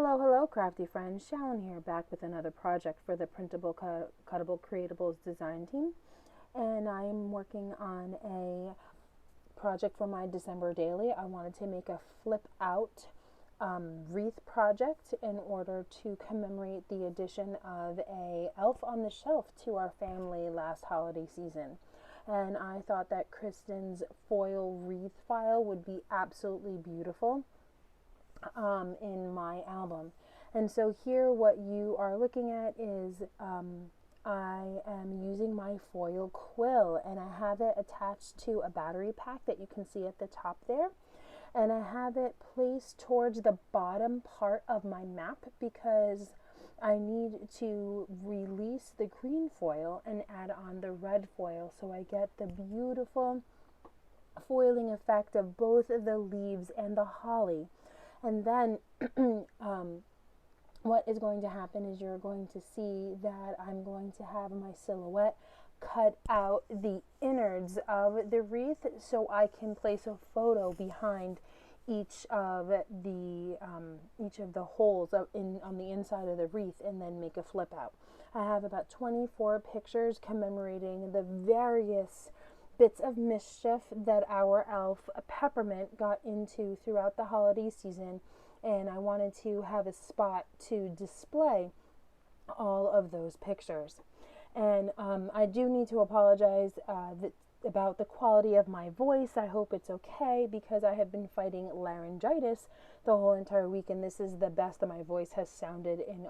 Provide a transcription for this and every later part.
Hello, crafty friends. Shalon here, back with another project for the Printable, Cuttable, Creatables design team. And I'm working on a project for my December daily. I wanted to make a flip out wreath project in order to commemorate the addition of a elf on the shelf to our family last holiday season. And I thought that Kristen's foil wreath file would be absolutely beautiful in my album. And so here what you are looking at is I am using my foil quill, and I have it attached to a battery pack that you can see at the top there, and I have it placed towards the bottom part of my map because I need to release the green foil and add on the red foil so I get the beautiful foiling effect of both the leaves and the holly. And then what is going to happen is you're going to see that I'm going to have my silhouette cut out the innards of the wreath so I can place a photo behind each of the holes on the inside of the wreath, and then make a flip out. I have about 24 pictures commemorating the various bits of mischief that our elf Peppermint got into throughout the holiday season, and I wanted to have a spot to display all of those pictures. And I do need to apologize about the quality of my voice. I hope it's okay because I have been fighting laryngitis the whole entire week, and this is the best that my voice has sounded in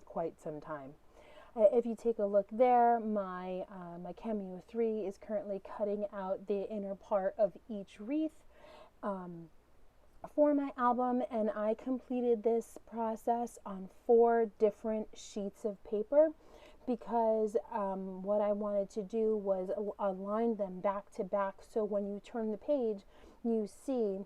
quite some time. If you take a look there, my Cameo 3 is currently cutting out the inner part of each wreath for my album, and I completed this process on 4 different sheets of paper because what I wanted to do was align them back to back, so when you turn the page, you see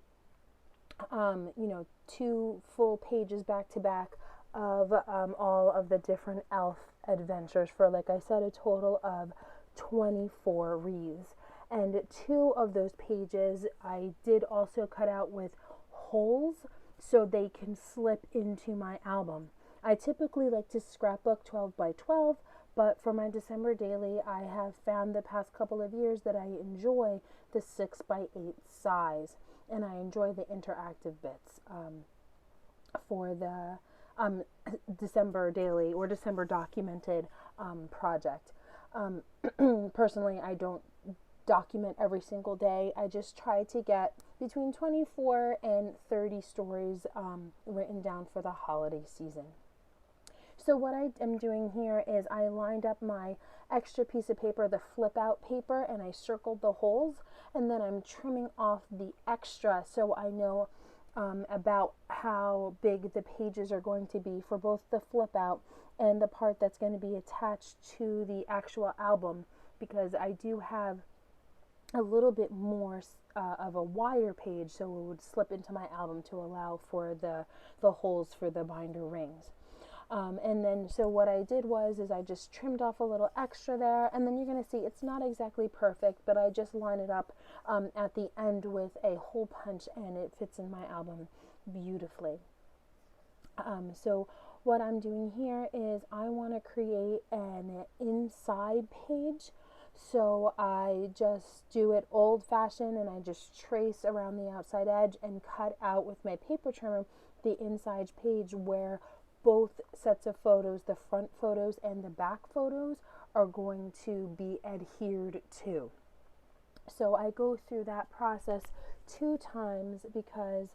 2 full pages back to back of all of the different elf adventures for, like I said, a total of 24 wreaths. And 2 of those pages I did also cut out with holes so they can slip into my album. I typically like to scrapbook 12 by 12, but for my December daily, I have found the past couple of years that I enjoy the 6 by 8 size, and I enjoy the interactive bits for the December daily or December documented project. Personally, I don't document every single day. I just try to get between 24 and 30 stories written down for the holiday season. So what I am doing here is I lined up my extra piece of paper, the flip out paper, and I circled the holes, and then I'm trimming off the extra so I know about how big the pages are going to be for both the flip out and the part that's going to be attached to the actual album, because I do have a little bit more of a wider page so it would slip into my album to allow for the holes for the binder rings. And then so what I did is I just trimmed off a little extra there, and then you're going to see it's not exactly perfect, but I just line it up at the end with a hole punch, and it fits in my album beautifully. So what I'm doing here is I want to create an inside page, so I just do it old-fashioned, and I just trace around the outside edge and cut out with my paper trimmer the inside page where both sets of photos, the front photos and the back photos, are going to be adhered to. So I go through that process 2 times because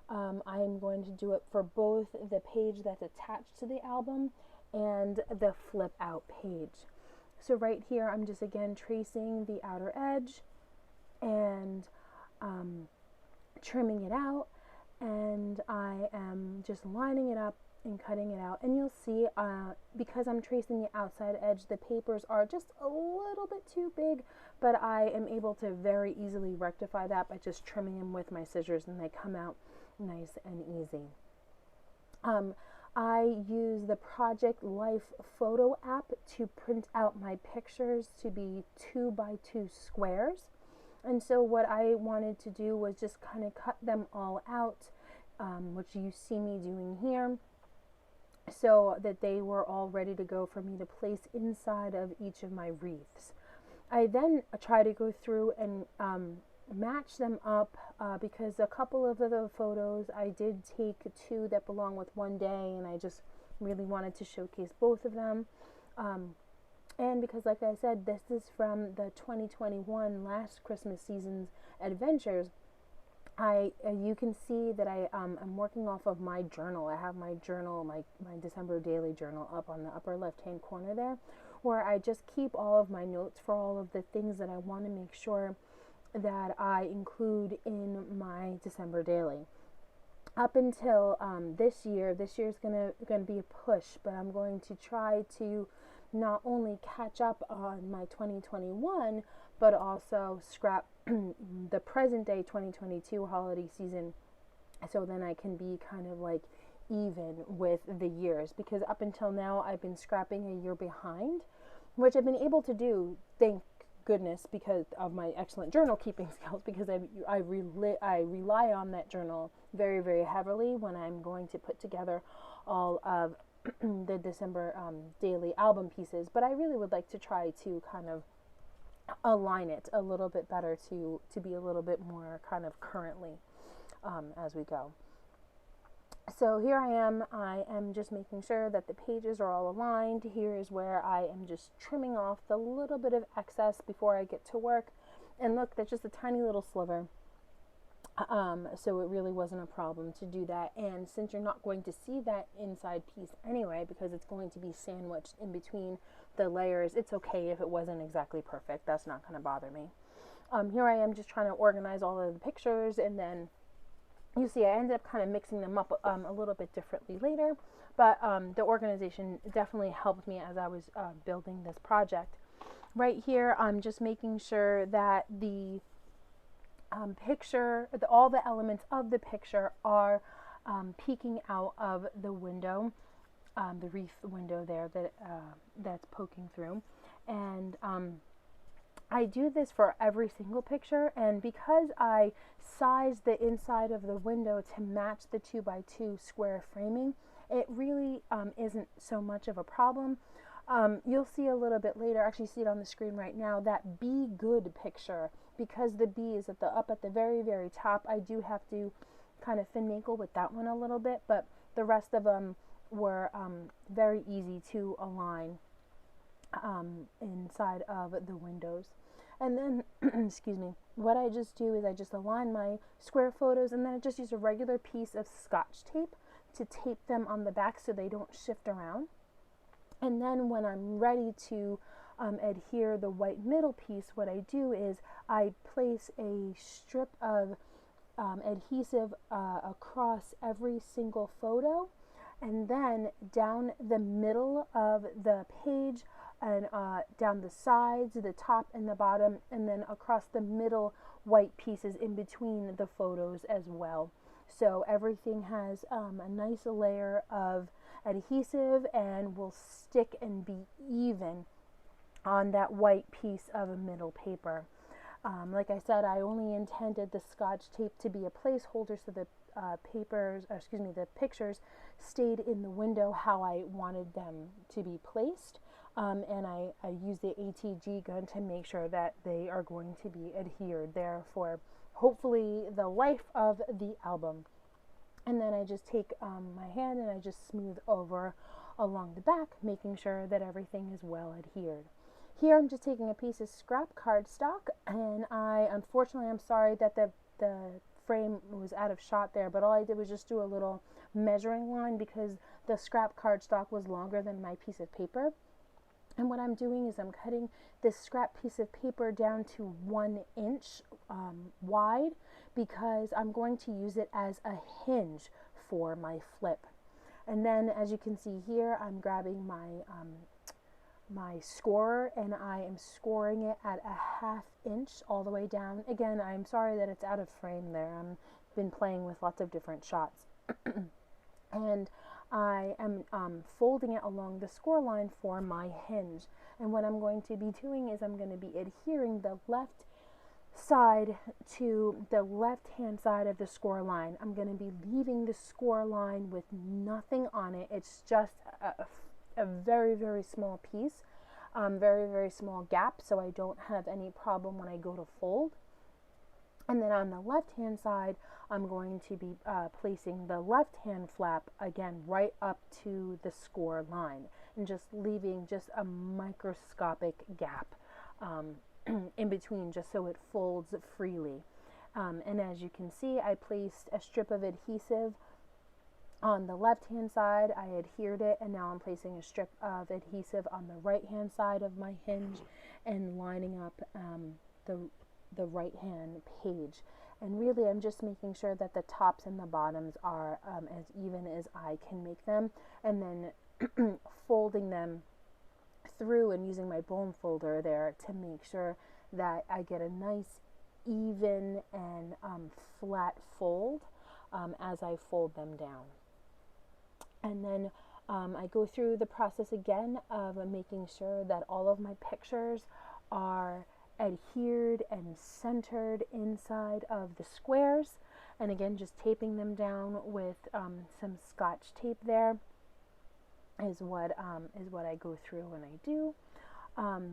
I'm going to do it for both the page that's attached to the album and the flip out page. So right here I'm just again tracing the outer edge and trimming it out, and I am just lining it up and cutting it out. And you'll see because I'm tracing the outside edge, the papers are just a little bit too big, but I am able to very easily rectify that by just trimming them with my scissors, and they come out nice and easy. I use the Project Life photo app to print out my pictures to be 2 by 2 squares. And so what I wanted to do was just kind of cut them all out, which you see me doing here. so that they were all ready to go for me to place inside of each of my wreaths. I then try to go through and match them up because a couple of the photos I did take two that belong with one day, and I just really wanted to showcase both of them. And because, like I said, this is from the 2021 last Christmas season's adventures, you can see that I'm working off of my journal. I have my journal, my December daily journal up on the upper left-hand corner there, where I just keep all of my notes for all of the things that I want to make sure that I include in my December daily. Up until this year's gonna be a push, but I'm going to try to not only catch up on my 2021, but also scrap the present day 2022 holiday season, so then I can be kind of like even with the years, because up until now I've been scrapping a year behind, which I've been able to do, thank goodness, because of my excellent journal keeping skills, because I rely on that journal very, very heavily when I'm going to put together all of the December daily album pieces. But I really would like to try to kind of align it a little bit better to be a little bit more kind of currently as we go. So here I am just making sure that the pages are all aligned. Here is where I am just trimming off the little bit of excess before I get to work. And look, that's just a tiny little sliver. So it really wasn't a problem to do that. And since you're not going to see that inside piece anyway, because it's going to be sandwiched in between the layers, it's okay if it wasn't exactly perfect. That's not going to bother me. Here I am just trying to organize all of the pictures, and then you see I ended up kind of mixing them up a little bit differently later, but the organization definitely helped me as I was building this project. Right here, I'm just making sure that the picture, all the elements of the picture are peeking out of the window, the wreath window there that's poking through. And I do this for every single picture, and because I sized the inside of the window to match the 2x2 square framing, it really isn't so much of a problem. You'll see a little bit later, actually see it on the screen right now, that Be Good picture. Because the B is up at the very, very top, I do have to kind of finagle with that one a little bit, but the rest of them were very easy to align inside of the windows. And then, excuse me, what I just do is I just align my square photos, and then I just use a regular piece of Scotch tape to tape them on the back so they don't shift around. And then when I'm ready to adhere the white middle piece, what I do is I place a strip of adhesive across every single photo, and then down the middle of the page, and down the sides, the top and the bottom, and then across the middle white pieces in between the photos as well. So everything has a nice layer of adhesive and will stick and be even on that white piece of a middle paper. Like I said, I only intended the Scotch tape to be a placeholder so the the pictures stayed in the window how I wanted them to be placed. And I use the ATG gun to make sure that they are going to be adhered there for hopefully the life of the album. And then I just take my hand and I just smooth over along the back, making sure that everything is well adhered. Here I'm just taking a piece of scrap cardstock, and unfortunately I'm sorry that the frame was out of shot there, but all I did was just do a little measuring line because the scrap cardstock was longer than my piece of paper. And what I'm doing is I'm cutting this scrap piece of paper down to 1 inch wide, because I'm going to use it as a hinge for my flip. And then, as you can see here, I'm grabbing my my scorer, and I am scoring it at a 1/2 inch all the way down. Again, I'm sorry that it's out of frame there. I've been playing with lots of different shots. And I am folding it along the score line for my hinge. And what I'm going to be doing is I'm going to be adhering the left side to the left hand side of the score line, I'm going to be leaving the score line with nothing on it. It's just a very, very small piece, very, very small gap, so I don't have any problem when I go to fold. And then on the left hand side, I'm going to be placing the left hand flap again right up to the score line, and just leaving just a microscopic gap in between, just so it folds freely. And as you can see, I placed a strip of adhesive on the left hand side. I adhered it, and now I'm placing a strip of adhesive on the right hand side of my hinge and lining up the right hand page. And really I'm just making sure that the tops and the bottoms are as even as I can make them, and then folding them through and using my bone folder there to make sure that I get a nice even and flat fold as I fold them down. And then I go through the process again of making sure that all of my pictures are adhered and centered inside of the squares, and again just taping them down with some Scotch tape there is what I go through when I do,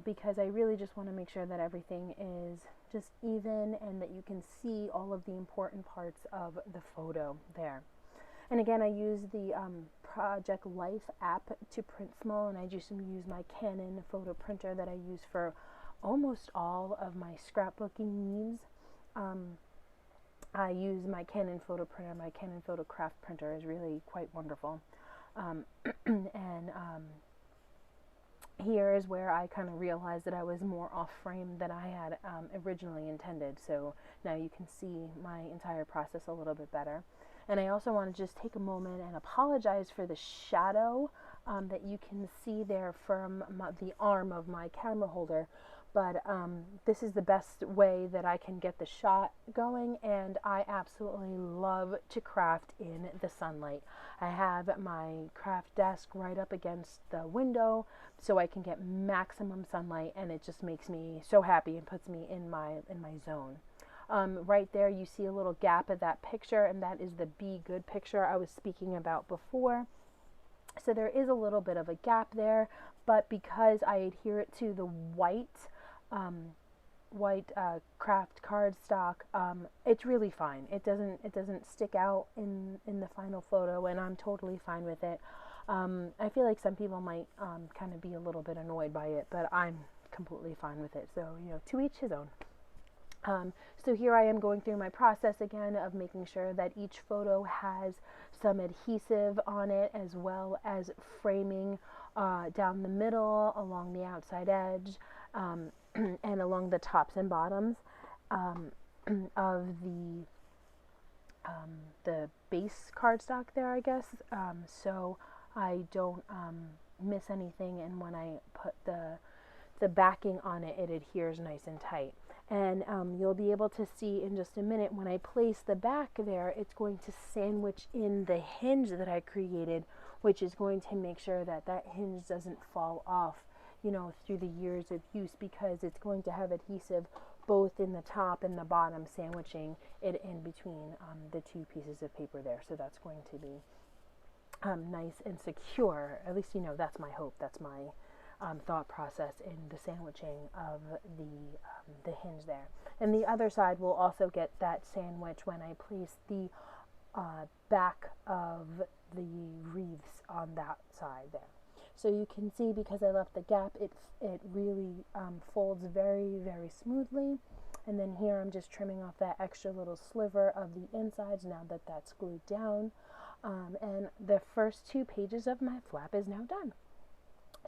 because I really just want to make sure that everything is just even and that you can see all of the important parts of the photo there. And again, I use the Project Life app to print small, and I just use my Canon photo printer that I use for almost all of my scrapbooking needs. I use my Canon photo printer. My Canon photo craft printer is really quite wonderful. Here is where I kind of realized that I was more off frame than I had originally intended. So now you can see my entire process a little bit better. And I also want to just take a moment and apologize for the shadow that you can see there from the arm of my camera holder. But this is the best way that I can get the shot going, and I absolutely love to craft in the sunlight. I have my craft desk right up against the window so I can get maximum sunlight, and it just makes me so happy and puts me in my zone. Right there you see a little gap of that picture, and that is the Be Good picture I was speaking about before. So there is a little bit of a gap there, but because I adhere it to the white craft cardstock, it's really fine. It doesn't stick out in the final photo, and I'm totally fine with it. I feel like some people might kind of be a little bit annoyed by it, but I'm completely fine with it. So, to each his own. So here I am going through my process again of making sure that each photo has some adhesive on it, as well as framing down the middle, along the outside edge, and along the tops and bottoms of the base cardstock there, I guess, so I don't miss anything, and when I put the backing on it, it adheres nice and tight. And you'll be able to see in just a minute when I place the back there, it's going to sandwich in the hinge that I created, which is going to make sure that that hinge doesn't fall off, through the years of use, because it's going to have adhesive both in the top and the bottom, sandwiching it in between the two pieces of paper there. So that's going to be nice and secure. At least, that's my hope. That's my thought process in the sandwiching of the hinge there. And the other side will also get that sandwich when I place the back of the wreaths on that side there. So you can see, because I left the gap, it really folds very, very smoothly. And then here I'm just trimming off that extra little sliver of the insides now that that's glued down. And the first 2 pages of my flap is now done.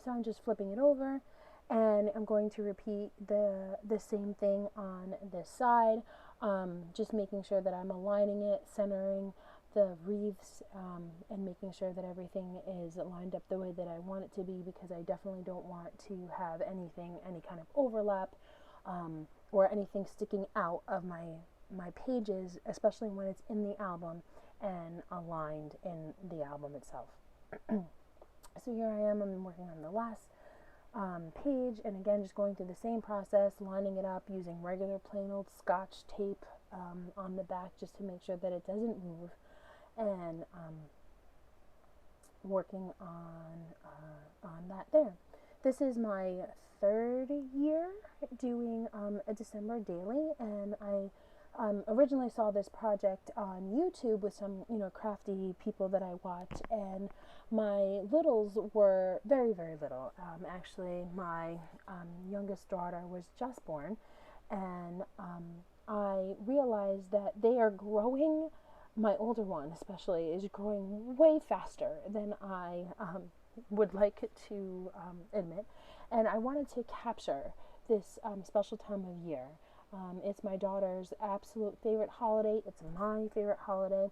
So I'm just flipping it over, and I'm going to repeat the same thing on this side, just making sure that I'm aligning it, centering the wreaths, and making sure that everything is lined up the way that I want it to be, because I definitely don't want to have any kind of overlap or anything sticking out of my pages, especially when it's in the album and aligned in the album itself. So here I am, I'm working on the last page, and again just going through the same process, lining it up using regular plain old Scotch tape on the back just to make sure that it doesn't move, and working on that there. This is my third year doing a December daily, and I originally saw this project on YouTube with some, crafty people that I watch, and my littles were very, very little. Actually, my youngest daughter was just born, and I realized that they are growing. My older one, especially, is growing way faster than I would like to admit, and I wanted to capture this special time of year. It's my daughter's absolute favorite holiday. It's my favorite holiday.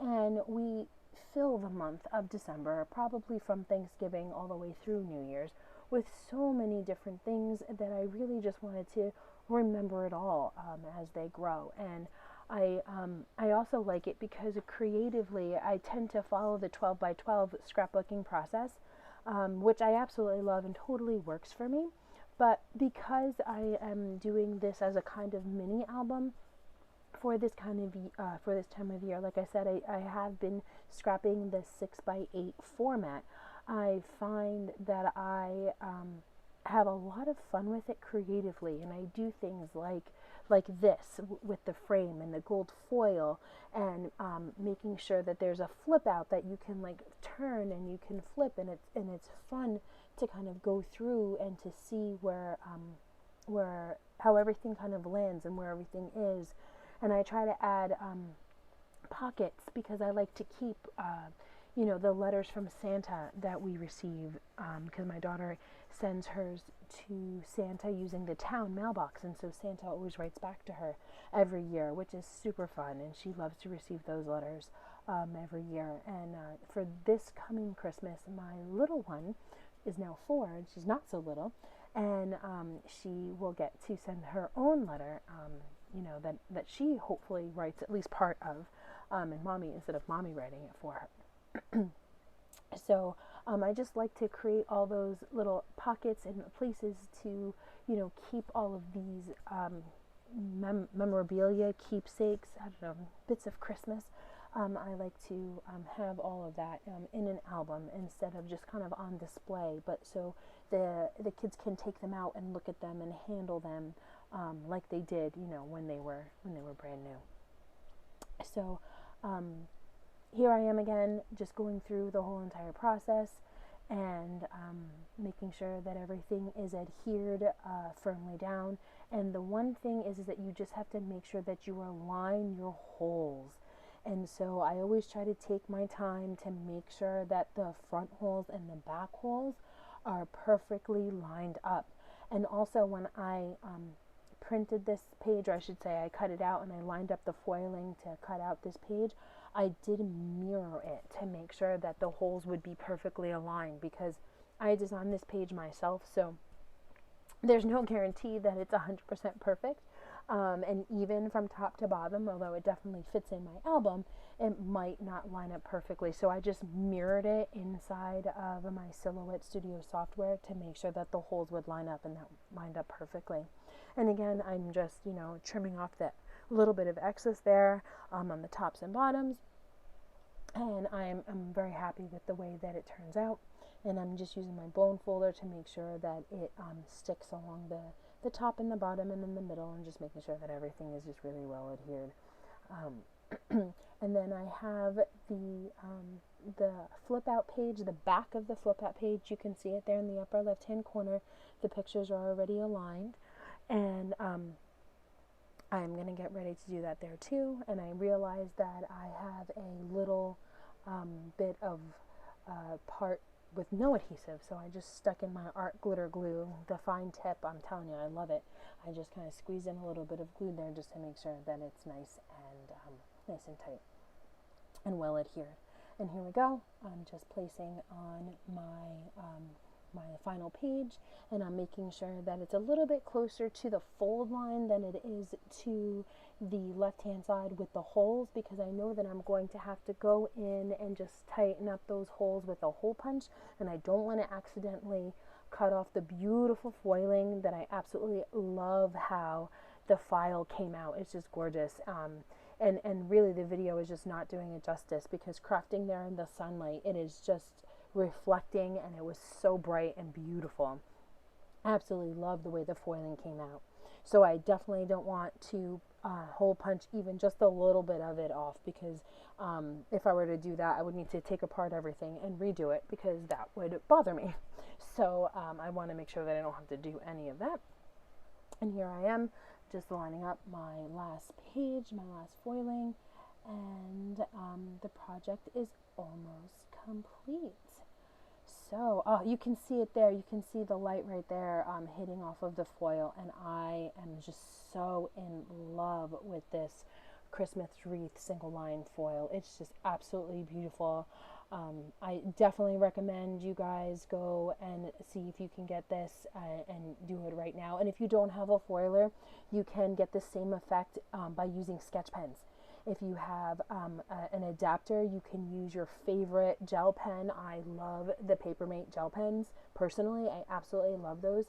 And we fill the month of December, probably from Thanksgiving all the way through New Year's, with so many different things that I really just wanted to remember it all as they grow. And I also like it because creatively I tend to follow the 12 by 12 scrapbooking process, which I absolutely love and totally works for me. But because I am doing this as a kind of mini album for this kind of for this time of year, like I said, I have been scrapping the 6x8 format. I find that I have a lot of fun with it creatively, and I do things like this with the frame and the gold foil, and making sure that there's a flip out that you can turn and you can flip, and it's fun to kind of go through and to see where how everything kind of lands and where everything is. And I try to add pockets because I like to keep the letters from Santa that we receive, because my daughter sends hers to Santa using the town mailbox, and so Santa always writes back to her every year, which is super fun, and she loves to receive those letters every year. And for this coming Christmas, my little one is now 4, and she's not so little, and she will get to send her own letter, that she hopefully writes at least part of, and mommy, instead of mommy writing it for her. So I just like to create all those little pockets and places to, keep all of these memorabilia, keepsakes, I don't know, bits of Christmas. I like to have all of that in an album instead of just kind of on display, but so the kids can take them out and look at them and handle them like they did, when they were brand new. So here I am again, just going through the whole entire process and making sure that everything is adhered firmly down. And the one thing is that you just have to make sure that you align your holes. And so I always try to take my time to make sure that the front holes and the back holes are perfectly lined up. And also when I printed this page, or I should say I cut it out and I lined up the foiling to cut out this page, I did mirror it to make sure that the holes would be perfectly aligned, because I designed this page myself, so there's no guarantee that it's 100% perfect. And even from top to bottom, although it definitely fits in my album, it might not line up perfectly. So I just mirrored it inside of my Silhouette Studio software to make sure that the holes would line up, and that lined up perfectly. And again, I'm just, trimming off that little bit of excess there on the tops and bottoms. And I'm very happy with the way that it turns out. And I'm just using my bone folder to make sure that it sticks along the top and the bottom and in the middle, and just making sure that everything is just really well adhered. And then I have the flip out page, the back of the flip out page. You can see it there in the upper left hand corner. The pictures are already aligned, and I'm going to get ready to do that there too. And I realized that I have a little bit of part with no adhesive, so I just stuck in my art glitter glue, the fine tip. I'm telling you, I love it. I just kind of squeeze in a little bit of glue there just to make sure that it's nice and tight and well adhered. And here we go. I'm just placing on my final page, and I'm making sure that it's a little bit closer to the fold line than it is to the left hand side with the holes, because I know that I'm going to have to go in and just tighten up those holes with a hole punch, and I don't want to accidentally cut off the beautiful foiling that I absolutely love how the file came out. It's just gorgeous. And really the video is just not doing it justice, because crafting there in the sunlight, it is just reflecting, and it was so bright and beautiful. Absolutely love the way the foiling came out. So I definitely don't want to hole punch even just a little bit of it off, because if I were to do that, I would need to take apart everything and redo it, because that would bother me. So I want to make sure that I don't have to do any of that. And here I am, just lining up my last page, my last foiling, and the project is almost complete. So, you can see it there. You can see the light right there hitting off of the foil, and I am just so in love with this Christmas wreath single line foil. It's just absolutely beautiful. I definitely recommend you guys go and see if you can get this and do it right now. And if you don't have a foiler, you can get the same effect by using sketch pens. If you have an adapter, you can use your favorite gel pen. I love the Papermate gel pens. Personally, I absolutely love those.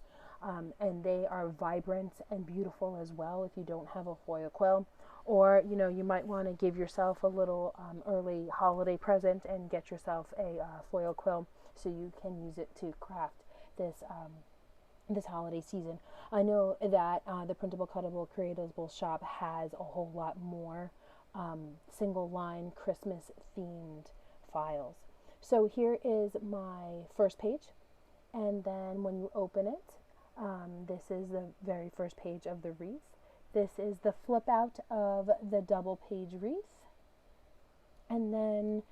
And they are vibrant and beautiful as well if you don't have a foil quill. Or, you know, you might want to give yourself a little early holiday present and get yourself a foil quill so you can use it to craft this this holiday season. I know that the Printable, Cuttable, Creatables shop has a whole lot more single line Christmas themed files. So here is my first page, and then when you open it, this is the very first page of the wreath. This is the flip out of the double page wreath, and then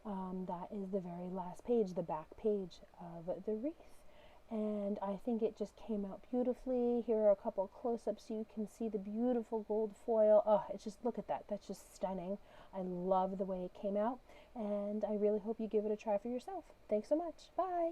that is the very last page, the back page of the wreath. And I think it just came out beautifully. Here are a couple close-ups so you can see the beautiful gold foil. Oh, it's just, look at that. That's just stunning. I love the way it came out, and I really hope you give it a try for yourself. Thanks so much. Bye.